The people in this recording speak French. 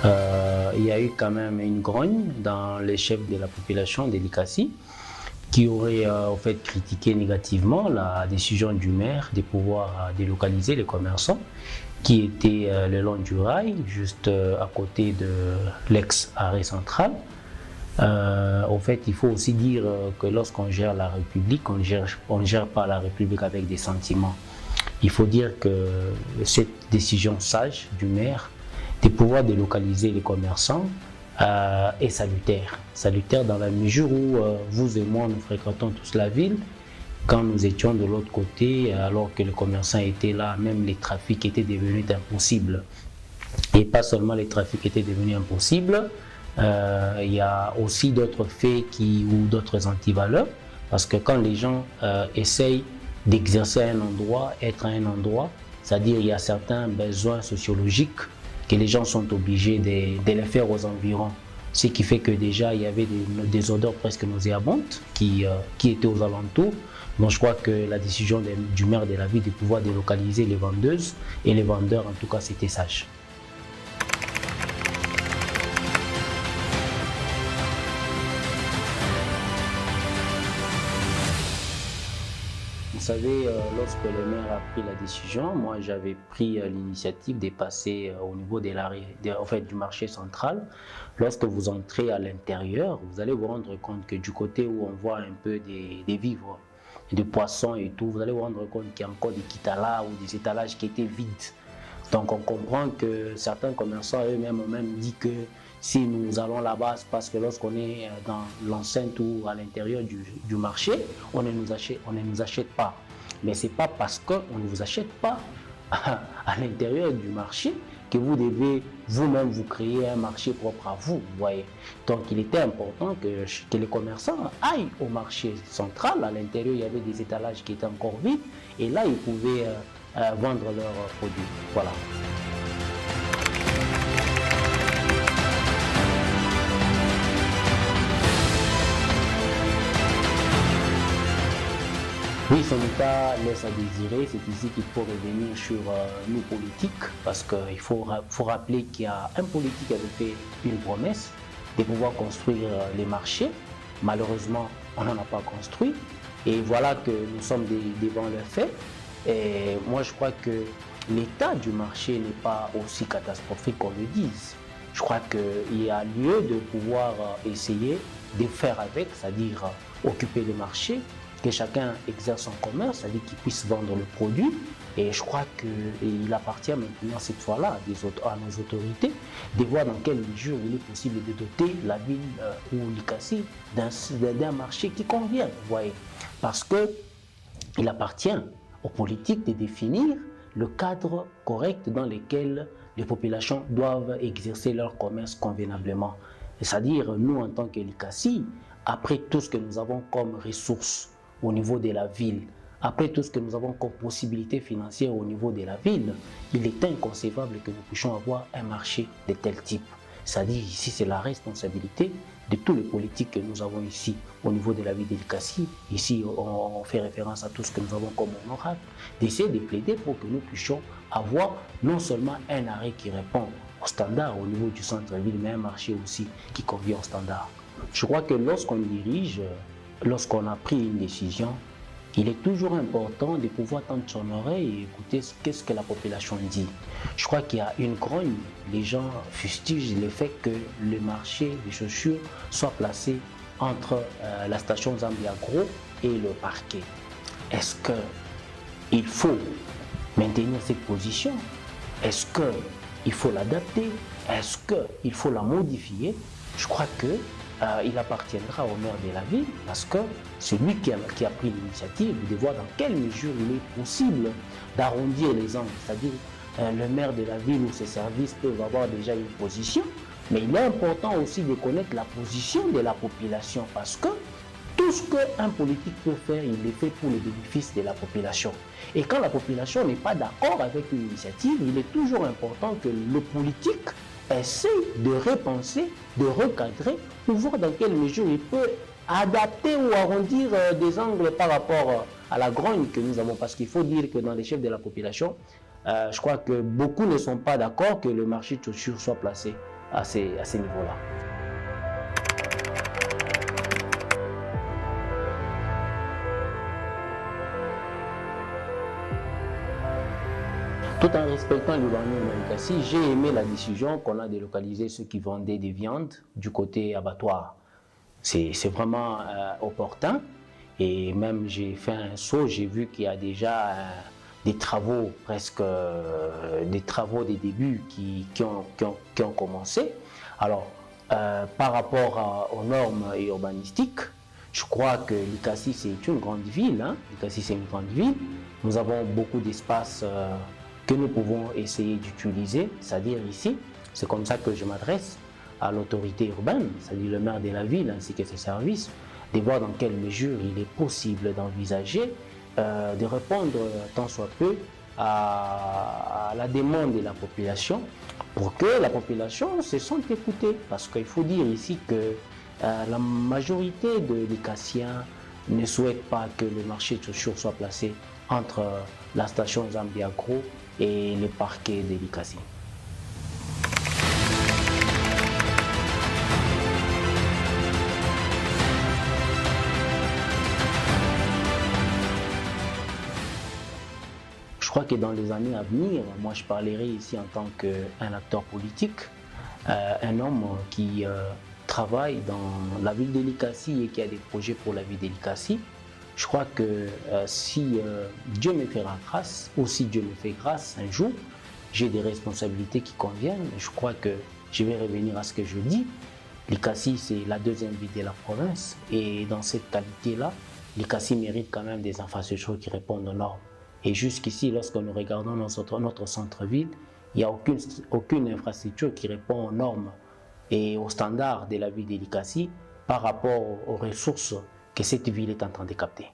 il y a eu quand même une grogne dans les chefs de la population de l'ICASI qui auraient en fait critiqué négativement la décision du maire de pouvoir délocaliser les commerçants qui étaient le long du rail, juste à côté de l'ex-arrêt central. En fait, il faut aussi dire que lorsqu'on gère la République, on ne gère pas la République avec des sentiments. Il faut dire que cette décision sage du maire de pouvoir délocaliser les commerçants est salutaire. Salutaire dans la mesure où vous et moi, nous fréquentons tous la ville. Quand nous étions de l'autre côté, alors que les commerçants étaient là, même les trafics étaient devenus impossibles. Et pas seulement les trafics étaient devenus impossibles, il y a aussi d'autres faits ou d'autres antivaleurs, parce que quand les gens essayent d'exercer à un endroit, être à un endroit, c'est-à-dire il y a certains besoins sociologiques que les gens sont obligés de les faire aux environs. Ce qui fait que déjà il y avait des odeurs presque nauséabondes qui étaient aux alentours. Donc je crois que la décision du maire de la ville de pouvoir délocaliser les vendeuses et les vendeurs, en tout cas, c'était sage. Vous savez, lorsque le maire a pris la décision, moi j'avais pris l'initiative de passer au niveau du marché central. Lorsque vous entrez à l'intérieur, vous allez vous rendre compte que du côté où on voit un peu des vivres, des poissons et tout, vous allez vous rendre compte qu'il y a encore des kitalas ou des étalages qui étaient vides. Donc on comprend que certains commerçants eux-mêmes ont même dit que si nous allons là-bas, c'est parce que lorsqu'on est dans l'enceinte ou à l'intérieur du marché, on ne nous achète pas. Mais ce n'est pas parce qu'on ne vous achète pas à l'intérieur du marché que vous devez vous-même vous créer un marché propre à vous, voyez. Donc il était important que les commerçants aillent au marché central. À l'intérieur, il y avait des étalages qui étaient encore vides et là, ils pouvaient vendre leurs produits. Voilà. Oui, son état laisse à désirer. C'est ici qu'il faut revenir sur nous politiques, parce qu'il faut rappeler qu'il y a un politique qui avait fait une promesse de pouvoir construire les marchés. Malheureusement, on n'en a pas construit. Et voilà que nous sommes devant le fait. Et moi, je crois que l'état du marché n'est pas aussi catastrophique qu'on le dise. Je crois qu'il y a lieu de pouvoir essayer de faire avec, c'est-à-dire occuper le marché, que chacun exerce son commerce, c'est-à-dire qu'il puisse vendre le produit. Et je crois qu'il appartient maintenant cette fois-là à nos autorités de voir dans quelle mesure il est possible de doter la ville ou l'ICASI d'un marché qui convient, vous voyez. Parce qu'il appartient aux politiques de définir le cadre correct dans lequel les populations doivent exercer leur commerce convenablement. C'est-à-dire, nous, en tant que l'ICASI, après tout ce que nous avons comme ressources au niveau de la ville, après tout ce que nous avons comme possibilité financière au niveau de la ville, il est inconcevable que nous puissions avoir un marché de tel type. C'est-à-dire ici, c'est la responsabilité de tous les politiques que nous avons ici au niveau de la ville de l'ICASI. Ici, on fait référence à tout ce que nous avons comme honorable, d'essayer de plaider pour que nous puissions avoir non seulement un arrêt qui répond aux standards au niveau du centre-ville, mais un marché aussi qui convient aux standards. Je crois que lorsqu'on dirige, lorsqu'on a pris une décision, il est toujours important de pouvoir tendre son oreille et écouter ce que la population dit. Je crois qu'il y a une grogne. Les gens fustigent le fait que le marché des chaussures soit placé entre la station Zambiagro et le parquet. Est-ce qu'il faut maintenir cette position? Est-ce qu'il faut l'adapter? Est-ce qu'il faut la modifier? Je crois qu'il appartiendra au maire de la ville, parce que c'est lui qui a pris l'initiative de voir dans quelle mesure il est possible d'arrondir les angles. C'est-à-dire le maire de la ville ou ses services peuvent avoir déjà une position, mais il est important aussi de connaître la position de la population, parce que tout ce qu'un politique peut faire, il le fait pour le bénéfice de la population. Et quand la population n'est pas d'accord avec une initiative, il est toujours important que le politique essaie de repenser, de recadrer, pour voir dans quelle mesure il peut adapter ou arrondir des angles par rapport à la grogne que nous avons. Parce qu'il faut dire que dans les chefs de la population, je crois que beaucoup ne sont pas d'accord que le marché de chaussures soit placé à ces niveaux-là. Tout en respectant l'urbanisme à Likassi, j'ai aimé la décision qu'on a délocalisé ceux qui vendaient des viandes du côté abattoir. C'est vraiment opportun. Et même j'ai fait un saut, j'ai vu qu'il y a déjà des travaux, des débuts qui ont commencé. Alors, par rapport aux normes urbanistiques, je crois que Likassi c'est une grande ville. Likassi c'est une grande ville. Nous avons beaucoup d'espaces que nous pouvons essayer d'utiliser, c'est-à-dire ici. C'est comme ça que je m'adresse à l'autorité urbaine, c'est-à-dire le maire de la ville ainsi que ses services, de voir dans quelle mesure il est possible d'envisager de répondre tant soit peu à la demande de la population pour que la population se sente écoutée. Parce qu'il faut dire ici que la majorité des Likassiens ne souhaitent pas que le marché de chaussures soit placé entre la station Zambiagro et le parquet de Likassi. Je crois que dans les années à venir, moi je parlerai ici en tant qu'un acteur politique, un homme qui travaille dans la ville de Likassi et qui a des projets pour la ville de Likassi. Je crois que si Dieu me fera grâce, ou si Dieu me fait grâce un jour, j'ai des responsabilités qui conviennent. Je crois que je vais revenir à ce que je dis. Likassi, c'est la deuxième ville de la province. Et dans cette qualité-là, Likassi mérite quand même des infrastructures qui répondent aux normes. Et jusqu'ici, lorsque nous regardons notre centre-ville, il n'y a aucune infrastructure qui répond aux normes et aux standards de la ville de Likassi par rapport aux ressources que cette ville est en train de capter.